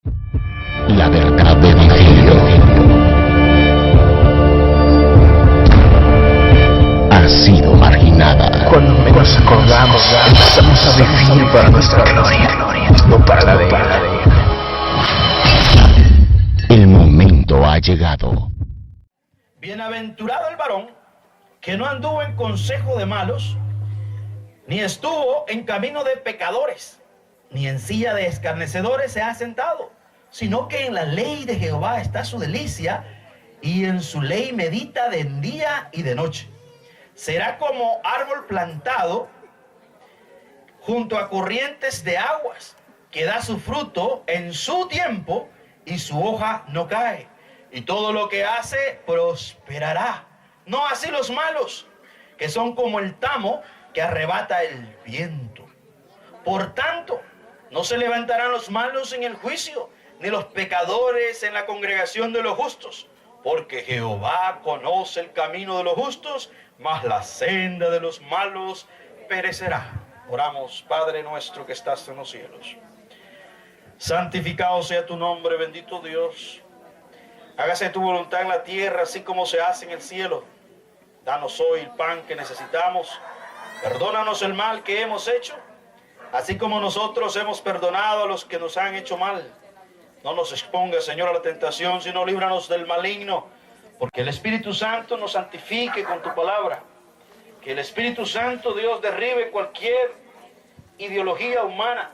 La verdad del Evangelio ha sido marginada. Cuando menos acordamos, empezamos a vivir para nuestra gloria, no para la de Él. El momento ha llegado. Bienaventurado el varón que no anduvo en consejo de malos, ni estuvo en camino de pecadores, ni en silla de escarnecedores se ha sentado, sino que en la ley de Jehová está su delicia, y en su ley medita de día y de noche. Será como árbol plantado junto a corrientes de aguas, que da su fruto en su tiempo, y su hoja no cae, y todo lo que hace prosperará. No así los malos, que son como el tamo que arrebata el viento. Por tanto, no se levantarán los malos en el juicio, ni los pecadores en la congregación de los justos, porque Jehová conoce el camino de los justos, mas la senda de los malos perecerá. Oramos. Padre nuestro que estás en los cielos, santificado sea tu nombre, bendito Dios. Hágase tu voluntad en la tierra, así como se hace en el cielo. Danos hoy el pan que necesitamos. Perdónanos el mal que hemos hecho, así como nosotros hemos perdonado a los que nos han hecho mal. No nos expongas, Señor, a la tentación, sino líbranos del maligno. Porque el Espíritu Santo nos santifique con tu palabra. Que el Espíritu Santo, Dios, derribe cualquier ideología humana,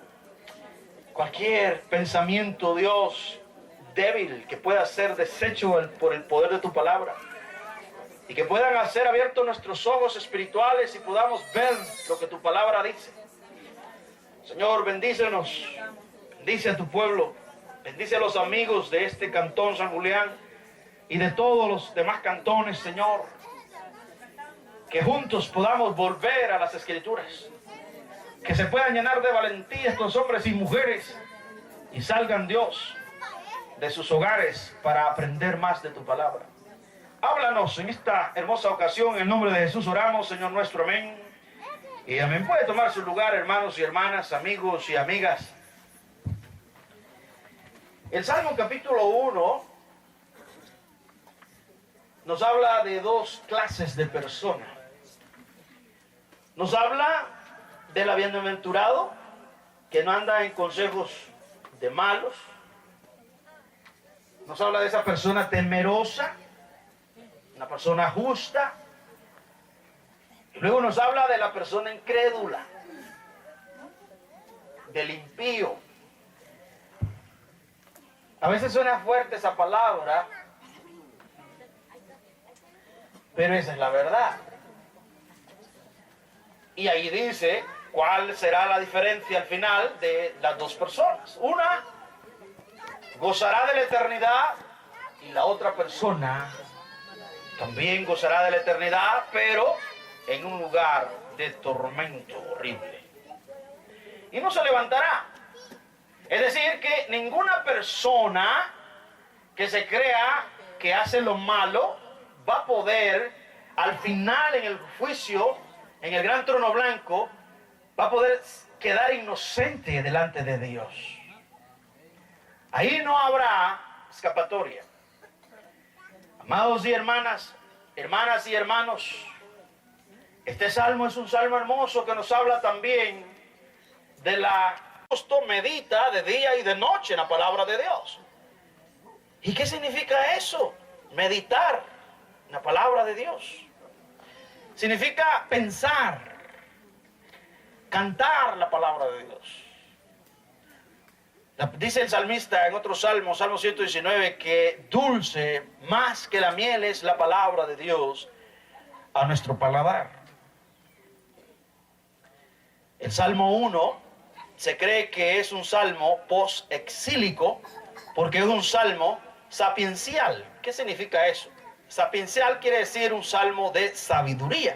cualquier pensamiento, Dios, débil que pueda ser deshecho por el poder de tu palabra. Y que puedan ser abiertos nuestros ojos espirituales y podamos ver lo que tu palabra dice. Señor, bendícenos, bendice a tu pueblo, bendice a los amigos de este cantón San Julián y de todos los demás cantones, Señor. Que juntos podamos volver a las Escrituras, que se puedan llenar de valentía estos hombres y mujeres y salgan, Dios, de sus hogares para aprender más de tu palabra. Háblanos en esta hermosa ocasión, en el nombre de Jesús oramos, Señor nuestro, amén. Y amén. Puede tomar su lugar, hermanos y hermanas, amigos y amigas. El Salmo capítulo 1 nos habla de dos clases de personas. Nos habla del bienaventurado, que no anda en consejos de malos. Nos habla de esa persona temerosa, una persona justa. Y luego nos habla de la persona incrédula, del impío. A veces suena fuerte esa palabra, pero esa es la verdad. Y ahí dice cuál será la diferencia al final de las dos personas. Una gozará de la eternidad y la otra persona también gozará de la eternidad, pero en un lugar de tormento horrible. Y no se levantará. Es decir, que ninguna persona que se crea que hace lo malo va a poder, al final en el juicio, en el gran trono blanco, va a poder quedar inocente delante de Dios. Ahí no habrá escapatoria. Amados y hermanas, hermanas y hermanos, este salmo es un salmo hermoso que nos habla también de la justo medita de día y de noche en la palabra de Dios. ¿Y qué significa eso? Meditar en la palabra de Dios. Significa pensar, cantar la palabra de Dios. Dice el salmista en otro salmo, Salmo 119, que dulce más que la miel es la palabra de Dios a nuestro paladar. El Salmo 1 se cree que es un salmo post-exílico porque es un salmo sapiencial. ¿Qué significa eso? Sapiencial quiere decir un salmo de sabiduría.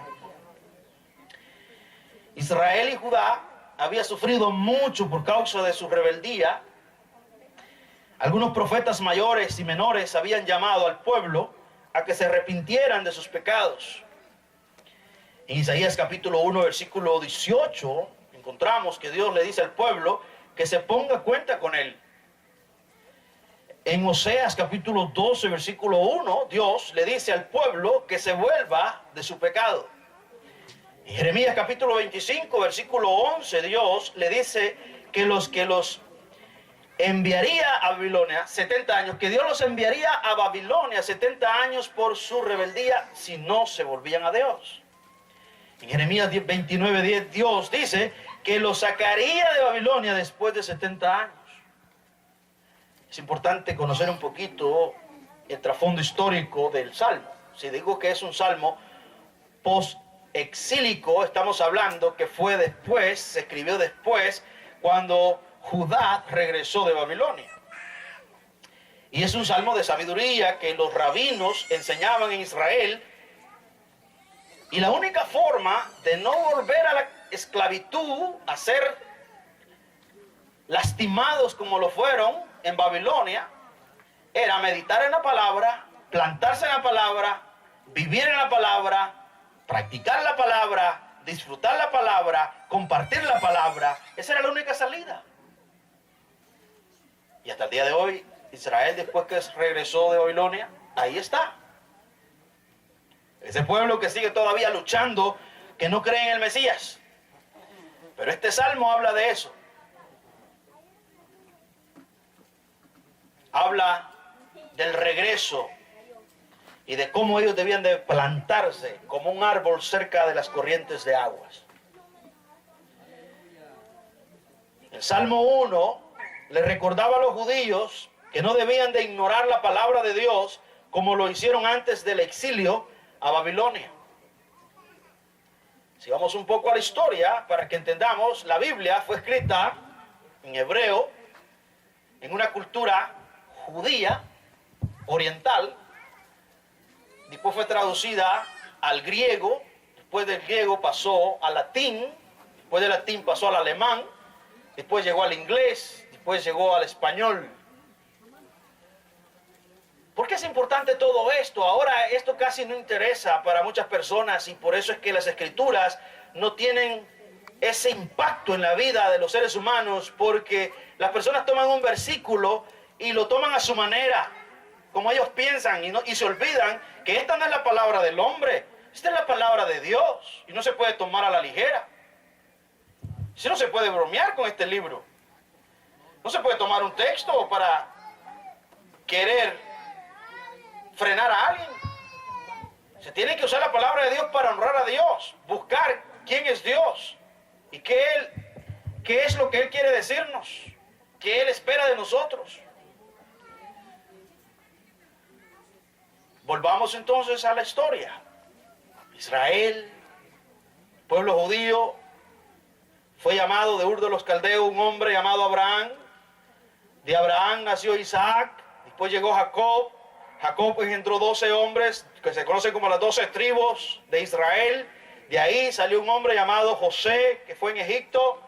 Israel y Judá había sufrido mucho por causa de su rebeldía. Algunos profetas mayores y menores habían llamado al pueblo a que se arrepintieran de sus pecados. En Isaías capítulo 1, versículo 18, encontramos que Dios le dice al pueblo que se ponga a cuenta con él. En Oseas capítulo 12, versículo 1, Dios le dice al pueblo que se vuelva de su pecado. En Jeremías capítulo 25, versículo 11, Dios le dice que los enviaría a Babilonia 70 años, que Dios los enviaría a Babilonia 70 años por su rebeldía si no se volvían a Dios. En Jeremías 29, 10, Dios dice que los sacaría de Babilonia después de 70 años. Es importante conocer un poquito el trasfondo histórico del Salmo. Si digo que es un Salmo post-exílico, estamos hablando que fue después, se escribió después, cuando Judá regresó de Babilonia. Y es un salmo de sabiduría que los rabinos enseñaban en Israel. Y la única forma de no volver a la esclavitud, a ser lastimados como lo fueron en Babilonia, era meditar en la palabra, plantarse en la palabra, vivir en la palabra, practicar la palabra, disfrutar la palabra, compartir la palabra. Esa era la única salida. Y hasta el día de hoy, Israel, después que regresó de Babilonia, ahí está. Ese pueblo que sigue todavía luchando, que no cree en el Mesías. Pero este salmo habla de eso. Habla del regreso y de cómo ellos debían de plantarse como un árbol cerca de las corrientes de aguas. El Salmo 1 le recordaba a los judíos que no debían de ignorar la palabra de Dios como lo hicieron antes del exilio a Babilonia. Si vamos un poco a la historia, para que entendamos, la Biblia fue escrita en hebreo, en una cultura judía, oriental. Después fue traducida al griego, después del griego pasó al latín, después del latín pasó al alemán, después llegó al inglés, después llegó al español. ¿Por qué es importante todo esto? Ahora esto casi no interesa para muchas personas y por eso es que las escrituras no tienen ese impacto en la vida de los seres humanos, porque las personas toman un versículo y lo toman a su manera, como ellos piensan, y se olvidan que esta no es la palabra del hombre, esta es la palabra de Dios y no se puede tomar a la ligera. Si no se puede bromear con este libro, no se puede tomar un texto para querer frenar a alguien. Se tiene que usar la palabra de Dios para honrar a Dios, buscar quién es Dios y qué es lo que Él quiere decirnos, qué Él espera de nosotros. Volvamos entonces a la historia. Israel, pueblo judío, fue llamado de Ur de los Caldeos un hombre llamado Abraham. De Abraham nació Isaac, después llegó Jacob. Jacob engendró 12 hombres que se conocen como las 12 tribus de Israel. De ahí salió un hombre llamado José, que fue en Egipto.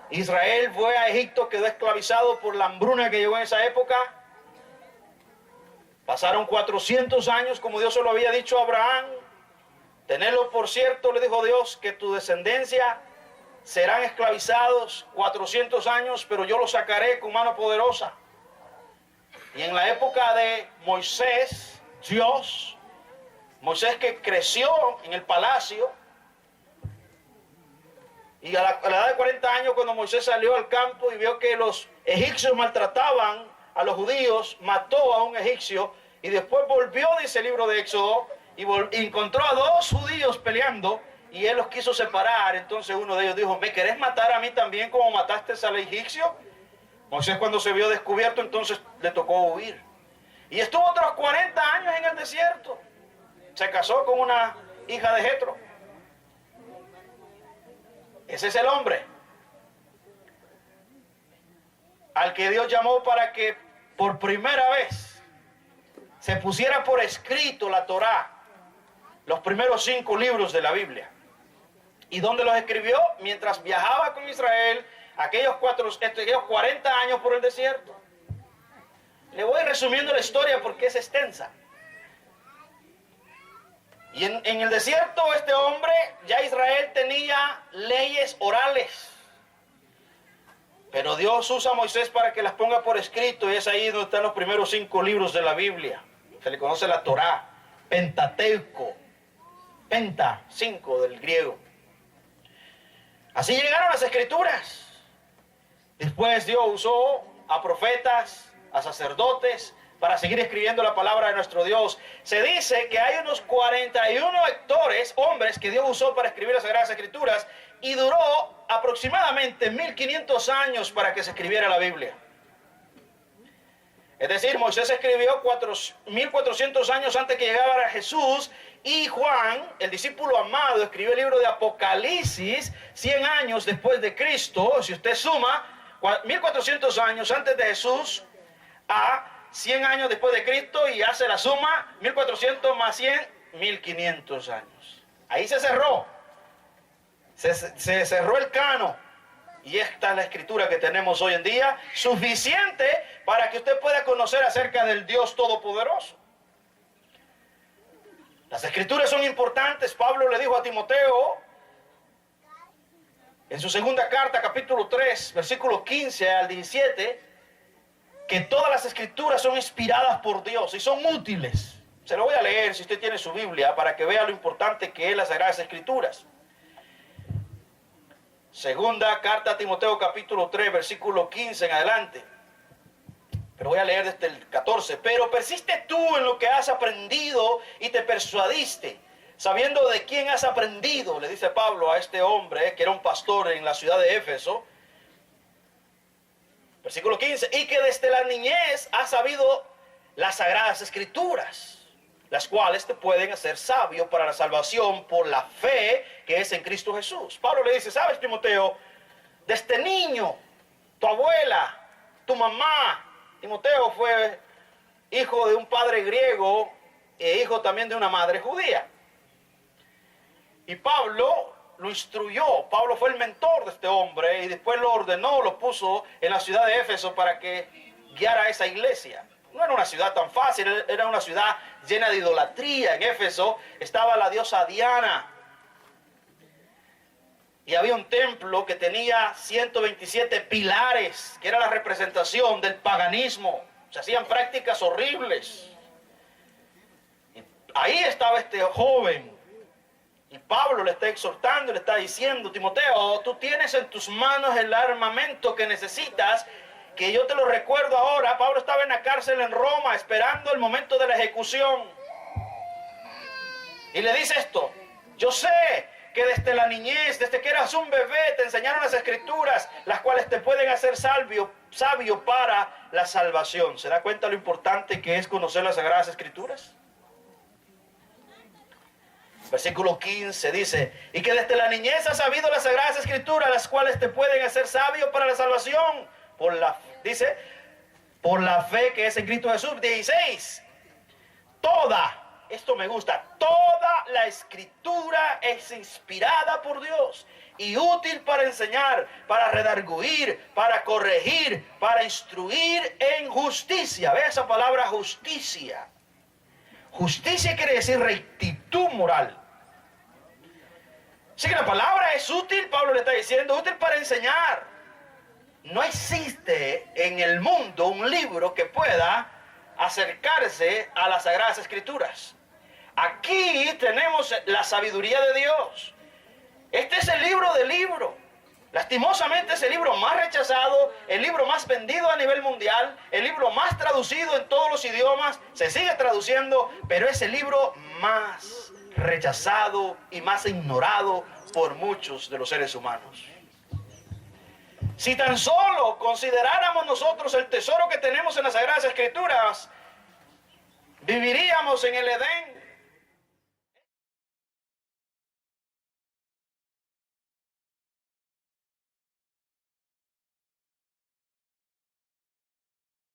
Israel fue a Egipto, quedó esclavizado por la hambruna que llegó en esa época. Pasaron 400 años, como Dios se lo había dicho a Abraham. Tenedlo por cierto, le dijo Dios, que tu descendencia serán esclavizados 400 años, pero yo los sacaré con mano poderosa. Y en la época de Moisés, Moisés que creció en el palacio, y a la edad de 40 años, cuando Moisés salió al campo y vio que los egipcios maltrataban a los judíos, mató a un egipcio, y después volvió, dice el libro de Éxodo, y encontró a 2 judíos peleando, y él los quiso separar. Entonces uno de ellos dijo: ¿me querés matar a mí también como mataste al egipcio? Moisés, cuando se vio descubierto, entonces le tocó huir. Y estuvo otros 40 años en el desierto. Se casó con una hija de Jetro. Ese es el hombre al que Dios llamó para que por primera vez se pusiera por escrito la Torá, los primeros 5 libros de la Biblia. ¿Y dónde los escribió? Mientras viajaba con Israel aquellos 40 años por el desierto. Le voy resumiendo la historia porque es extensa. Y en el desierto este hombre, ya Israel tenía leyes orales. Pero Dios usa a Moisés para que las ponga por escrito, y es ahí donde están los primeros 5 libros de la Biblia. Se le conoce la Torá, Pentateuco, Penta, 5 del griego. Así llegaron las escrituras. Después Dios usó a profetas, a sacerdotes, para seguir escribiendo la palabra de nuestro Dios. Se dice que hay unos 41 lectores, hombres, que Dios usó para escribir las Sagradas Escrituras, y duró aproximadamente 1500 años para que se escribiera la Biblia. Es decir, Moisés escribió 1400 años antes que llegara Jesús, y Juan, el discípulo amado, escribió el libro de Apocalipsis 100 años después de Cristo. Si usted suma 1400 años antes de Jesús a 100 años después de Cristo y hace la suma, 1400 más 100, 1500 años. Ahí se cerró. Se cerró el cano. Y esta es la escritura que tenemos hoy en día, suficiente para que usted pueda conocer acerca del Dios Todopoderoso. Las escrituras son importantes. Pablo le dijo a Timoteo, en su segunda carta, capítulo 3, versículos 15 al 17, que todas las escrituras son inspiradas por Dios y son útiles. Se lo voy a leer si usted tiene su Biblia para que vea lo importante que es las Sagradas Escrituras. Segunda carta a Timoteo, capítulo 3, versículo 15 en adelante. Pero voy a leer desde el 14. Pero persiste tú en lo que has aprendido y te persuadiste, sabiendo de quién has aprendido, le dice Pablo a este hombre que era un pastor en la ciudad de Éfeso. Versículo 15. Y que desde la niñez has sabido las Sagradas Escrituras, las cuales te pueden hacer sabio para la salvación por la fe que es en Cristo Jesús. Pablo le dice, ¿sabes, Timoteo? Desde niño, tu abuela, tu mamá, Timoteo fue hijo de un padre griego e hijo también de una madre judía. Y Pablo lo instruyó. Pablo fue el mentor de este hombre y después lo ordenó, lo puso en la ciudad de Éfeso para que guiara a esa iglesia. No era una ciudad tan fácil, era una ciudad llena de idolatría. En Éfeso estaba la diosa Diana. Y había un templo que tenía 127 pilares, que era la representación del paganismo. Se hacían prácticas horribles. Y ahí estaba este joven. Y Pablo le está exhortando, le está diciendo, Timoteo, tú tienes en tus manos el armamento que necesitas, que yo te lo recuerdo ahora. Pablo estaba en la cárcel en Roma esperando el momento de la ejecución. Y le dice esto, yo sé que desde la niñez, desde que eras un bebé, te enseñaron las escrituras, las cuales te pueden hacer sabio para la salvación. ¿Se da cuenta lo importante que es conocer las Sagradas Escrituras? Versículo 15 dice, y que desde la niñez has sabido las Sagradas Escrituras, las cuales te pueden hacer sabio para la salvación. Dice, por la fe que es en Cristo Jesús. 16, esto me gusta, toda la escritura es inspirada por Dios y útil para enseñar, para redarguir, para corregir, para instruir en justicia. Ve esa palabra justicia. Justicia quiere decir rectitud moral. Así que la palabra es útil, Pablo le está diciendo, útil para enseñar. No existe en el mundo un libro que pueda acercarse a las Sagradas Escrituras. Aquí tenemos la sabiduría de Dios. Este es el libro del libro. Lastimosamente es el libro más rechazado, el libro más vendido a nivel mundial, el libro más traducido en todos los idiomas, se sigue traduciendo, pero es el libro más rechazado y más ignorado por muchos de los seres humanos. Si tan solo consideráramos nosotros el tesoro que tenemos en las Sagradas Escrituras, viviríamos en el Edén.